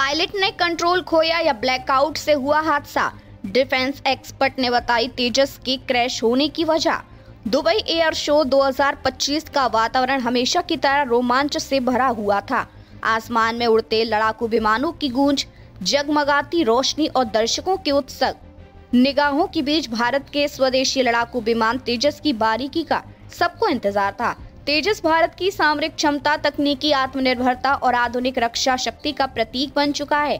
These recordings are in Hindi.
पायलट ने कंट्रोल खोया या ब्लैकआउट से हुआ हादसा। डिफेंस एक्सपर्ट ने बताई तेजस के क्रैश होने की वजह। दुबई एयर शो 2025 का वातावरण हमेशा की तरह रोमांच से भरा हुआ था। आसमान में उड़ते लड़ाकू विमानों की गूंज, जगमगाती रोशनी और दर्शकों के उत्सुक निगाहों के बीच भारत के स्वदेशी लड़ाकू विमान तेजस की बारीकी का सबको इंतजार था। तेजस भारत की सामरिक क्षमता, तकनीकी आत्मनिर्भरता और आधुनिक रक्षा शक्ति का प्रतीक बन चुका है।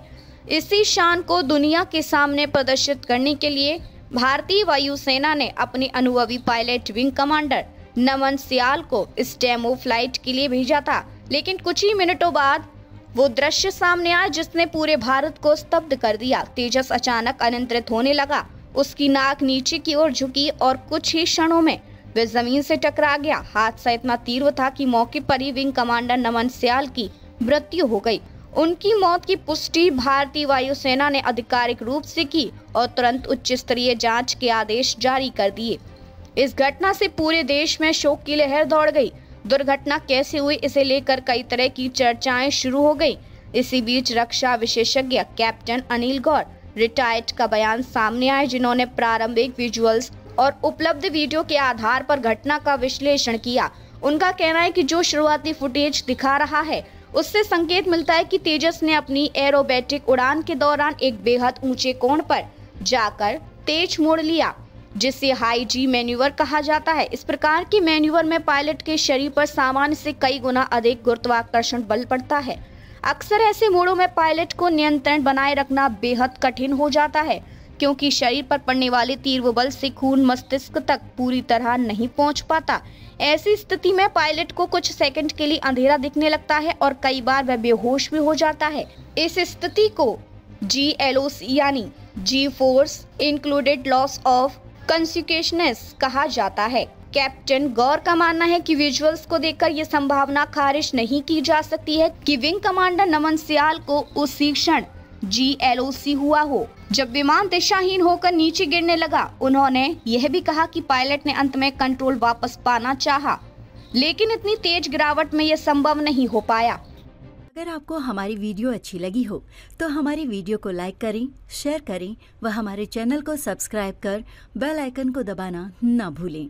इसी शान को दुनिया के सामने प्रदर्शित करने के लिए भारतीय वायुसेना ने अपने अनुभवी पायलट विंग कमांडर नमन सियाल को इस डेमो फ्लाइट के लिए भेजा था। लेकिन कुछ ही मिनटों बाद वो दृश्य सामने आया जिसने पूरे भारत को स्तब्ध कर दिया। तेजस अचानक अनियंत्रित होने लगा, उसकी नाक नीचे की ओर झुकी और कुछ ही क्षणों में वे जमीन से टकरा गया। हादसा इतना तीव्र था कि मौके पर ही विंग कमांडर नमन सियाल की मृत्यु हो गई। उनकी मौत की पुष्टि भारतीय वायुसेना ने आधिकारिक रूप से की और तुरंत उच्च स्तरीय जांच के आदेश जारी कर दिए। इस घटना से पूरे देश में शोक की लहर दौड़ गई। दुर्घटना कैसे हुई, इसे लेकर कई तरह की चर्चाएं शुरू हो गई। इसी बीच रक्षा विशेषज्ञ कैप्टन अनिल गौर रिटायर्ड का बयान सामने आया, जिन्होंने प्रारंभिक विजुअल्स और उपलब्ध वीडियो के आधार पर घटना का विश्लेषण किया। उनका कहना है कि जो शुरुआती फुटेज दिखा रहा है उससे संकेत मिलता है कि तेजस ने अपनी एरोबेटिक उड़ान के दौरान एक बेहद ऊंचे कोण पर जाकर तेज मोड़ लिया, जिसे हाई जी मैन्यूवर कहा जाता है। इस प्रकार के मैन्यूवर में पायलट के शरीर पर सामान्य से कई गुना अधिक गुरुत्वाकर्षण बल पड़ता है। अक्सर ऐसे मोड़ों में पायलट को नियंत्रण बनाए रखना बेहद कठिन हो जाता है, क्योंकि शरीर पर पड़ने वाले तीव्र बल से खून मस्तिष्क तक पूरी तरह नहीं पहुंच पाता। ऐसी स्थिति में पायलट को कुछ सेकंड के लिए अंधेरा दिखने लगता है और कई बार वह बेहोश भी हो जाता है। इस स्थिति को GLOC यानी G force included loss of consciousness कहा जाता है। कैप्टन गौर का मानना है कि विजुअल्स को देखकर ये संभावना खारिज नहीं की जा सकती है कि विंग कमांडर नमन सियाल को उसी क्षण GLOC हुआ हो जब विमान दिशाहीन होकर नीचे गिरने लगा। उन्होंने यह भी कहा कि पायलट ने अंत में कंट्रोल वापस पाना चाहा, लेकिन इतनी तेज गिरावट में यह संभव नहीं हो पाया। अगर आपको हमारी वीडियो अच्छी लगी हो तो हमारी वीडियो को लाइक करें, शेयर करें व हमारे चैनल को सब्सक्राइब कर बेल आइकन को दबाना न भूलें।